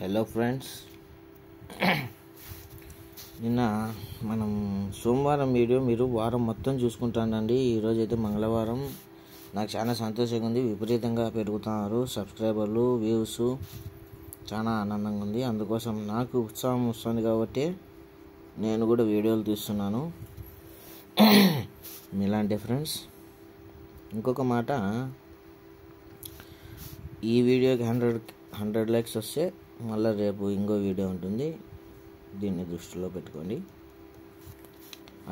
Hello friends, నిన్న మనం సోమవారం వీడియో మీరు వారం మొత్తం చూసుకుంటానండి. ఈరోజైతే మంగళవారం. నాకు చాలా సంతోషంగా ఉంది. విపరీతంగా పెరుగుతున్నారు సబ్స్క్రైబర్లు, వ్యూస్. చాలా ఆనందంగా ఉంది. అందుకోసం నాకు ఉత్సాహం వస్తుంది కాబట్టి నేను కూడా వీడియోలు తీస్తున్నాను. మీలాంటి ఫ్రెండ్స్, ఇంకొక మాట, ఈ వీడియోకి 100 లైక్స్ వస్తే మళ్ళీ రేపు ఇంకో వీడియో ఉంటుంది. దీన్ని దృష్టిలో పెట్టుకోండి.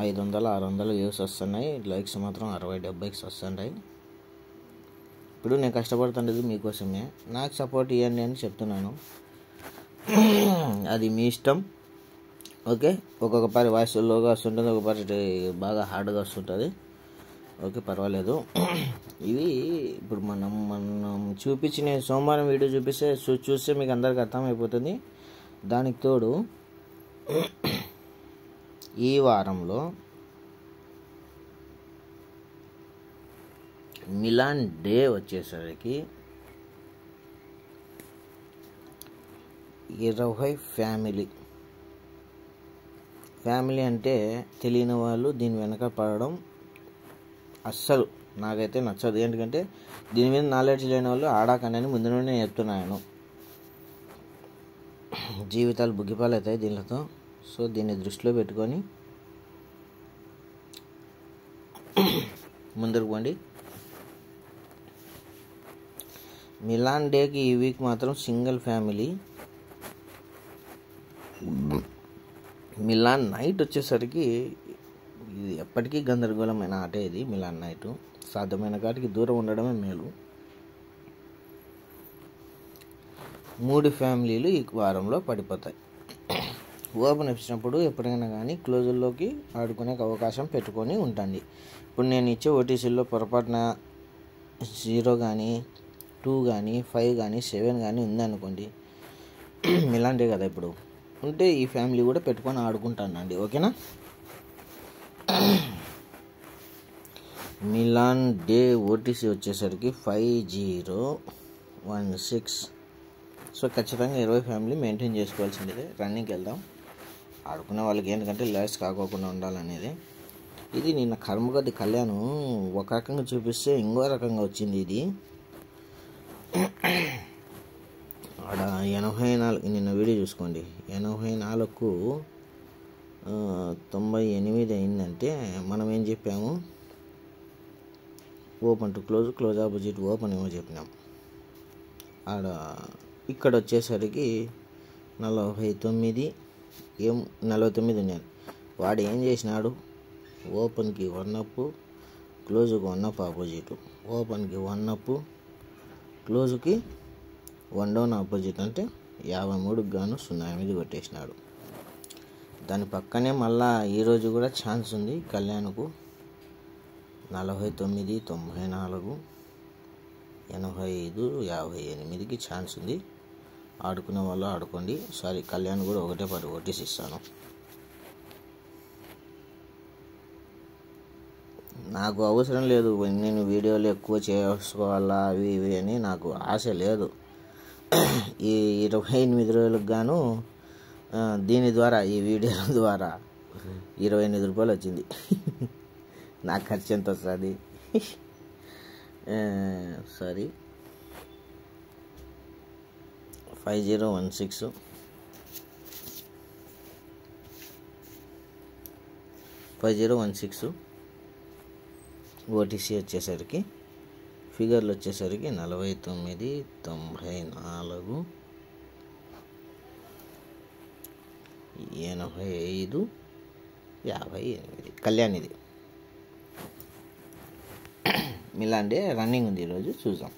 500-600 వ్యూస్ వస్తున్నాయి, లైక్స్ మాత్రం 60-70 వస్తున్నాయి. ఇప్పుడు నేను కష్టపడుతున్నది మీకోసమే. నాకు సపోర్ట్ ఇవ్వండి అని చెప్తున్నాను. అది మీ ఇష్టం. ఓకే, ఒక్కొక్కసారి వాయిస్ లోగా వస్తుంటుంది, ఒక్కొక్కసారి బాగా హార్డ్గా వస్తుంటుంది. ఓకే, పర్వాలేదు. ఇవి ఇప్పుడు మనం చూపించి, నేను సోమవారం వీడియో చూస్తే మీకు అందరికి అర్థమైపోతుంది. దానికి తోడు ఈ వారంలో మిలాన్ డే వచ్చేసరికి 20 ఫ్యామిలీ అంటే తెలియని వాళ్ళు దీని వెనక పడడం అస్సలు నాకైతే నచ్చదు. ఎందుకంటే దీని మీద నాలెడ్జ్ లేని వాళ్ళు ఆడాకనని ముందు నుండి నేను చెప్తున్నాను. జీవితాలు బుగ్గిపాలు అవుతాయి దీనితో. సో దీన్ని దృష్టిలో పెట్టుకొని ముందుకు పోండి. మిలాన్ డేకి ఈ వీక్ మాత్రం సింగిల్ ఫ్యామిలీ. మిలాన్ నైట్ వచ్చేసరికి ఇది ఎప్పటికీ గందరగోళమైన ఆటే. ఇది మిలాన్ నైట్. సాధ్యమైన కాటికి దూరం ఉండడమే మేలు. 3 ఫ్యామిలీలు ఈ వారంలో పడిపోతాయి. ఓపెన్ ఇచ్చినప్పుడు ఎప్పుడైనా కానీ క్లోజుల్లోకి ఆడుకునే అవకాశం పెట్టుకొని ఉంటుంది. ఇప్పుడు నేను ఇచ్చే ఓటీసీల్లో పొరపాటున 0 కానీ 2 కానీ 5 కానీ 7 కానీ ఉందనుకోండి, మిలాన్ డే కదా ఇప్పుడు ఉంటే ఈ ఫ్యామిలీ కూడా పెట్టుకొని ఆడుకుంటానండి. ఓకేనా? మిలాన్ డే ఓటీసీ వచ్చేసరికి 5016. సో ఖచ్చితంగా 20 ఫ్యామిలీ మెయింటైన్ చేసుకోవాల్సిందే. రన్నింగ్కి వెళ్దాం. ఆడుకునే వాళ్ళకి ఏంటంటే లాస్ కాకోకుండా ఉండాలనేది. ఇది నిన్న కర్మగది కళ్యాణం ఒక రకంగా చూపిస్తే ఇంకో రకంగా వచ్చింది. ఇది ఆడ 84, నిన్న వీడియో చూసుకోండి, 84కు 98 అయిందంటే మనం ఏం చెప్పాము? Open to close, close opposite open ఏమో చెప్పినాం. ఆడ ఇక్కడ వచ్చేసరికి 49 ఉన్నాను. వాడు ఏం చేసినాడు? ఓపెన్కి 1 అప్, క్లోజ్కి 1 అప్ ఆపోజిట్, ఓపెన్కి 1 అప్, క్లోజ్కి 1 డౌన్ ఆపోజిట్. అంటే 53కి గాను 08 కొట్టేసినాడు. దాని పక్కనే మళ్ళా ఈరోజు కూడా ఛాన్స్ ఉంది కళ్యాణ్కు. 49, 94, 85, 58కి ఛాన్స్ ఉంది. ఆడుకునే వాళ్ళు ఆడుకోండి. సారీ, కళ్యాణ్ కూడా ఒకటే పాటు ఓటీసీ ఇస్తాను. నాకు అవసరం లేదు, నేను వీడియోలు ఎక్కువ చేసుకోవాలా అవి ఇవి అని నాకు ఆశ లేదు. ఈ 28 రోజులకు గాను దీని ద్వారా, ఈ వీడియోల ద్వారా 28 రూపాయలు వచ్చింది. నాకు ఖర్చు ఎంత వస్తుంది? సారీ, 5016 ఓటీసీ వచ్చేసరికి ఫిగర్లు వచ్చేసరికి 49, 94, 85, 58. కళ్యాణ్ ఇది. మిలాన్ డే రన్నింగ్ ఉంది ఈరోజు. చూద్దాం.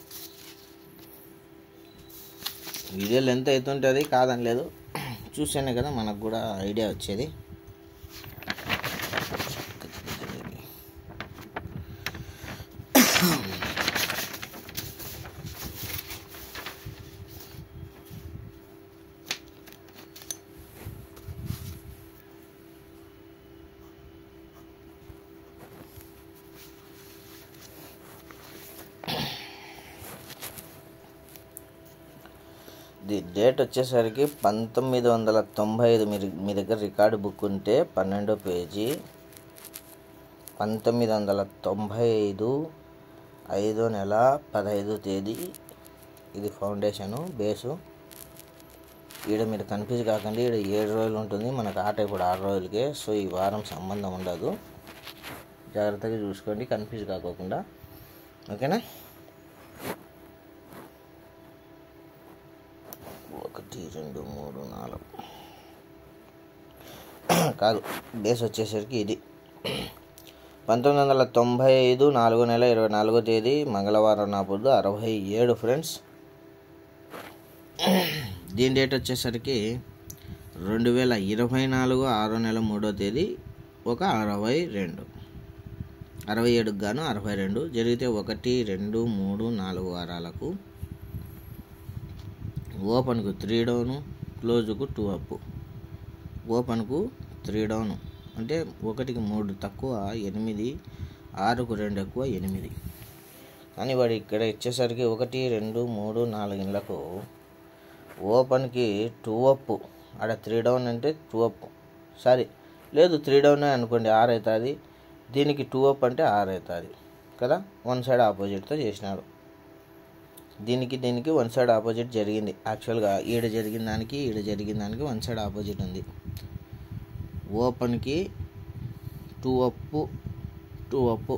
వీడియోలు ఎంత అవుతుంటుంది కాదని లేదు, చూస్తేనే కదా మనకు కూడా ఐడియా వచ్చేది. డేట్ వచ్చేసరికి 1995. మీ దగ్గర రికార్డు బుక్ ఉంటే 12వ పేజీ 1995 5వ నెల 15వ తేదీ. ఇది ఫౌండేషను బేసు. ఈడ మీరు కన్ఫ్యూజ్ కాకండి, ఈడ 7 రోజులు ఉంటుంది, మనకు ఆట ఇప్పుడు 6 రోజులకే. సో ఈ వారం సంబంధం ఉండదు, జాగ్రత్తగా చూసుకోండి, కన్ఫ్యూజ్ కాకోకుండా. ఓకేనా? 1 2 3 4 కాదు, బేస్ వచ్చేసరికి ఇది 1995 4వ నెల 24వ తేదీ మంగళవారం నా పొద్దు 67 ఫ్రెండ్స్. దీని డేట్ వచ్చేసరికి 2024 6వ నెల 3వ తేదీ 62. 67కు గాను 62 జరిగితే 1 2 3 4 వారాలకు. ఓపెన్కు 3 డౌను, క్లోజుకు 2 అప్. ఓపెన్కు 3 డౌను అంటే 1కి 3 తక్కువ 8, 6కు 2 ఎక్కువ 8. కానీ వాడు ఇక్కడ ఇచ్చేసరికి 1 2 3 4 ఇళ్ళకు ఓపెన్కి 2 అప్. ఆడ 3 డౌన్ అంటే 2 అప్, సారీ లేదు 3 డౌన్ అనుకోండి 6 అవుతుంది. దీనికి 2 అప్ అంటే 6 అవుతుంది కదా. వన్ సైడ్ ఆపోజిట్తో చేసినాడు. దీనికి వన్ సైడ్ ఆపోజిట్ జరిగింది. యాక్చువల్గా ఈడ జరిగిన దానికి వన్ సైడ్ ఆపోజిట్ ఉంది. ఓపెన్కి 2 అప్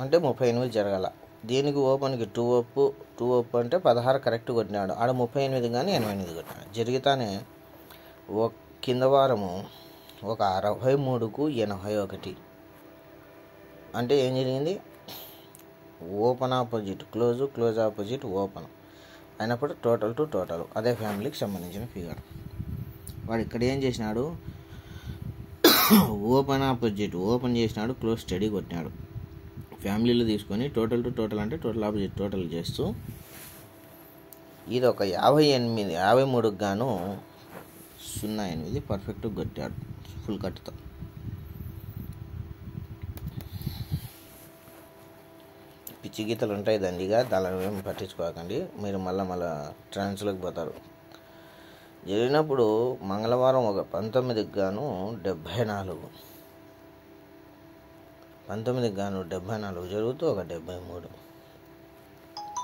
అంటే 38 జరగాల. దీనికి ఓపెన్కి 2 అప్ అంటే 16 కరెక్ట్ కొట్టినాడు. ఆడ 38 కానీ 88 కొట్టినాడు. జరిగితేనే కింద వారము 63కు 81 అంటే ఏం జరిగింది? Open opposite close opposite open అయినప్పుడు టోటల్ టు టోటల్ అదే ఫ్యామిలీకి సంబంధించిన ఫిగర్. వాడు ఇక్కడ ఏం చేసినాడు? ఓపెన్ ఆపోజిట్ ఓపెన్ చేసినాడు, క్లోజ్ స్టడీ కొట్టినాడు. ఫ్యామిలీలో తీసుకొని టోటల్ టు టోటల్ అంటే టోటల్ ఆపోజిట్ టోటల్ చేస్తూ ఇది ఒక 53కు గాను 08 పర్ఫెక్ట్గా కొట్టాడు ఫుల్ కట్తో. పిచ్చి గీతలు ఉంటాయి దండిగా, దానిని ఏం పట్టించుకోకండి. మీరు మళ్ళీ ట్రాన్స్లోకి పోతారు. జరిగినప్పుడు మంగళవారం 19కు గాను 74. 19కు గాను 74 జరుగుతూ 73.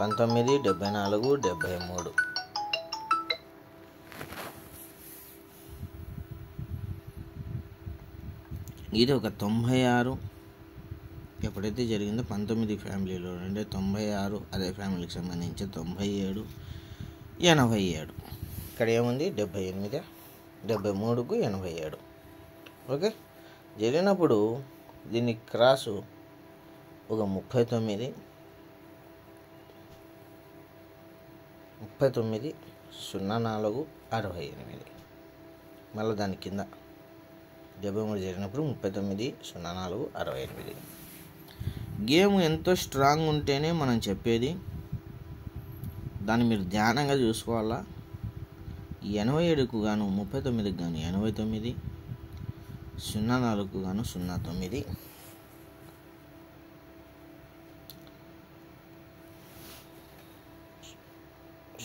19, 74, 73. ఇది ఒక 96. ఎప్పుడైతే జరిగిందో 19 ఫ్యామిలీలో ఉండే 96 అదే ఫ్యామిలీకి సంబంధించి 97, 87. ఇక్కడ ఏముంది? 78, 73కు 87. ఓకే. జరిగినప్పుడు దీని క్రాసు ఒక 39, 04, 68. మళ్ళీ దాని కింద 73 జరిగినప్పుడు 39, 04, 68. గేమ్ ఎంతో స్ట్రాంగ్ ఉంటేనే మనం చెప్పేది, దాన్ని మీరు ధ్యానంగా చూసుకోవాలా. 87కు గాను 39కు గాను 89, 04కు గాను 09,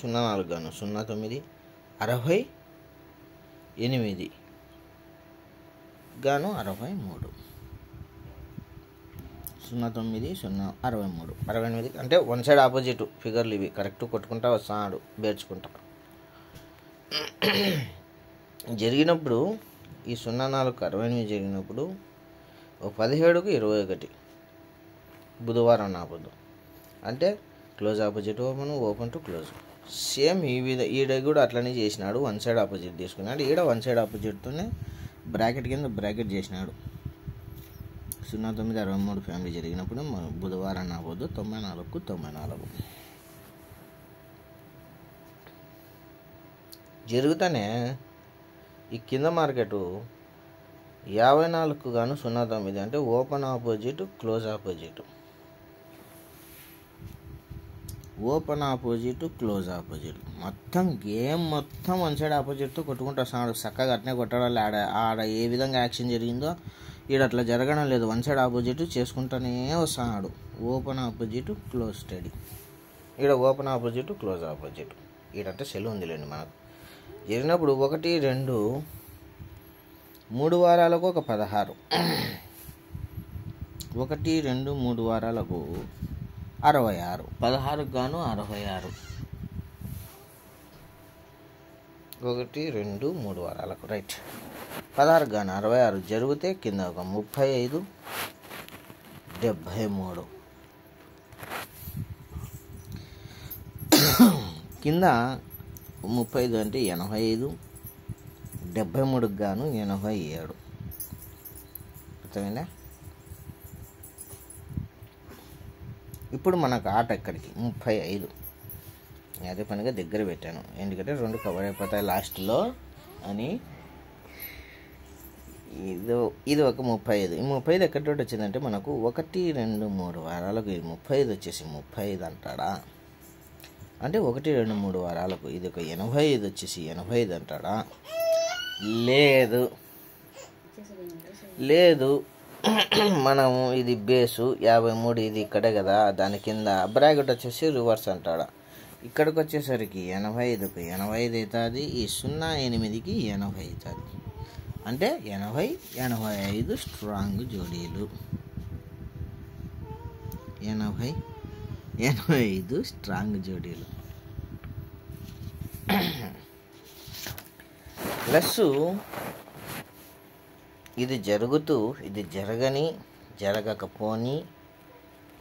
04కు గాను 09, 68 గాను 63, 09, 63, 68 అంటే వన్ సైడ్ ఆపోజిట్ ఫిగర్లు ఇవి కరెక్ట్ కొట్టుకుంటా వస్తాడు బేర్చుకుంటా. జరిగినప్పుడు ఈ 04కు 68 జరిగినప్పుడు 17కు 21 బుధవారం నా పొద్దు అంటే close opposite open to close. Same ఈడ కూడా అట్లనే చేసినాడు, వన్ సైడ్ ఆపోజిట్ తీసుకున్నాడు. ఈడ వన్ సైడ్ ఆపోజిట్తోనే బ్రాకెట్ కింద బ్రాకెట్ చేసినాడు. 09, 63 ఫ్యామిలీ జరిగినప్పుడు బుధవారం నా పొద్దు 94కు 94 జరుగుతానే ఈ కింద మార్కెట్ 54కు గాను 09 అంటే open opposite close opposite, open opposite close opposite. మొత్తం గేమ్ మొత్తం వన్ సైడ్ ఆపోజిట్తో కొట్టుకుంటూ వస్తున్నాడు. చక్కగా అట్నే కొట్టడం. ఆడ ఏ విధంగా యాక్షన్ జరిగిందో ఈడ అట్లా జరగడం లేదు. వన్ సైడ్ ఆపోజిట్ చేసుకుంటూనే వస్తున్నాడు. Open opposite close study. ఈడ ఓపెన్ ఆపోజిట్ క్లోజ్ ఆపోజిట్. ఈడంటే సెలవు ఉందిలేండి మనకు. జరిగినప్పుడు 1, 2, 3 వారాలకు ఒక 16, 1, 2, 3 వారాలకు 66, 16కు గాను 66, 1, 2, 3 వారాలకు రైట్. 16కు గాను 66 జరిగితే కింద ఒక 35, 73, కింద 35 అంటే 85, 73కు గాను 87. అర్థమైందా? ఇప్పుడు మనకు ఆట ఎక్కడికి 35. అదే పనిగా దగ్గర పెట్టాను, ఎందుకంటే 2 కవర్ అయిపోతాయి లాస్ట్లో అని. ఇది ఒక 35. ఈ 35 ఎక్కడి వచ్చిందంటే మనకు 1, 2, 3 వారాలకు ఇది 35 వచ్చేసి 35 అంటాడా? అంటే 1, 2, 3 వారాలకు ఇది ఒక 85 వచ్చేసి 85 అంటాడా? లేదు మనము ఇది బేసు 53, ఇది ఇక్కడే కదా, దాని కింద బ్రాకెట్ వచ్చేసి రివర్స్ అంటాడా? ఇక్కడికి వచ్చేసరికి 85కు 85 అవుతుంది, ఈ 08కి 80 అవుతుంది. అంటే 80, 85 స్ట్రాంగ్ జోడీలు. 80, 85 స్ట్రాంగ్ జోడీలు. ప్లస్ ఇది జరుగుతూ ఇది జరగకపోని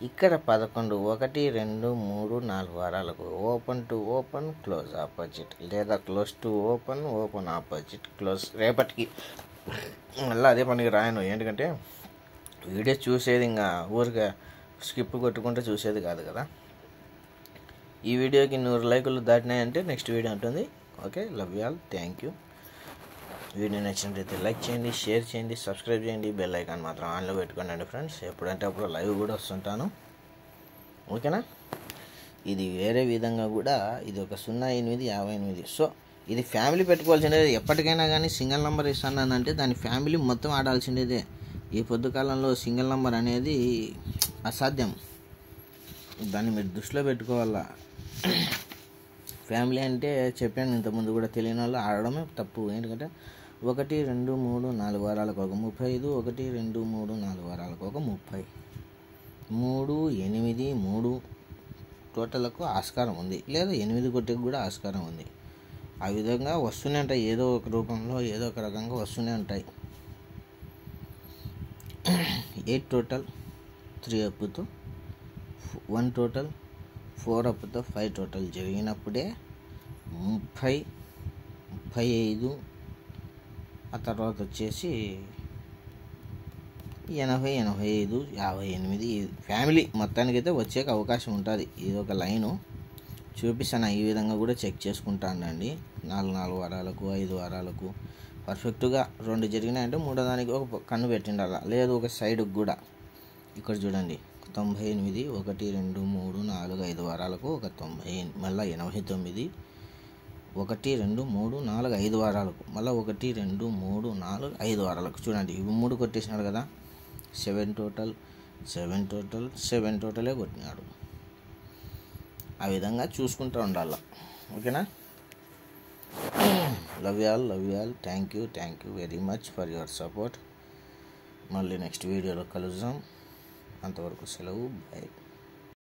ఇక్కడ 11, 1, 2, 3, 4 వారాలకు open to open, close opposite, లేదా close to open, open opposite, close. రేపటికి మళ్ళీ అదే పనికి రాయను, ఎందుకంటే వీడియో చూసేది ఇంకా ఊరిగా స్కిప్ కొట్టుకుంటే చూసేది కాదు కదా. ఈ వీడియోకి 100 లైకులు దాటినాయంటే నెక్స్ట్ వీడియో ఉంటుంది. Okay, love you all, thank you. Video నచ్చినట్లయితే లైక్ చేయండి, షేర్ చేయండి, సబ్స్క్రైబ్ చేయండి, బెల్ ఐకాన్ మాత్రం ఆన్లో పెట్టుకోండి ఫ్రెండ్స్. ఎప్పుడంటే అప్పుడు లైవ్ కూడా వస్తుంటాను. ఓకేనా? ఇది వేరే విధంగా కూడా ఇది ఒక 0858. సో ఇది ఫ్యామిలీ పెట్టుకోవాల్సిందే. ఎప్పటికైనా కానీ సింగిల్ నెంబర్ ఇస్తానంటే దాని ఫ్యామిలీ మొత్తం ఆడాల్సిందేదే. ఈ పొద్దు కాలంలో సింగిల్ నెంబర్ అనేది అసాధ్యం. దాన్ని మీరు దృష్టిలో పెట్టుకోవాలా. ఫ్యామిలీ అంటే చెప్పాను ఇంతకుముందు కూడా, తెలియని వాళ్ళు ఆడడమే తప్పు. ఎందుకంటే 1, 2, 3, 4 వారాలకు ఒక 35, 1, 2, 3, 4 వారాలకు ఒక 30, 3, 8, 3 టోటల్కు ఆస్కారం ఉంది, లేదా 8 కొట్టేకి కూడా ఆస్కారం ఉంది. ఆ విధంగా వస్తూనే ఉంటాయి, ఏదో ఒక రూపంలో ఏదో ఒక రకంగా వస్తూనే ఉంటాయి. 8 టోటల్, 3 అప్తో 1 టోటల్, 4 అప్తో 5 టోటల్ జరిగినప్పుడే 30, 35, ఆ తర్వాత వచ్చేసి 80, 85, 58 ఫ్యామిలీ మొత్తానికైతే వచ్చేకి అవకాశం ఉంటుంది. ఇది ఒక లైను చూపిస్తాను. ఈ విధంగా కూడా చెక్ చేసుకుంటానండి. 4 వారాలకు 5 వారాలకు పర్ఫెక్ట్గా 2 జరిగినాయంటే 3వ దానికి ఒక కన్ను పెట్టిండాల, లేదు ఒక సైడ్కి కూడా. ఇక్కడ చూడండి 98, 1, 2, 3, 4, 5 వారాలకు ఒక 90, మళ్ళీ 89, 1, 2, 3, 4, 5 వారాలకు, మళ్ళీ 1, 2, 3, 4, 5 వారాలకు. చూడండి ఇవి 3 కొట్టేసినాడు కదా, 7 టోటల్, 7 టోటల్, 7 టోటలే కొట్టినాడు. ఆ విధంగా చూసుకుంటూ ఉండాలి. ఓకేనా? Love you all, thank you very much for your support. మళ్ళీ నెక్స్ట్ వీడియోలో కలుద్దాం. అంతవరకు సెలవు, బై.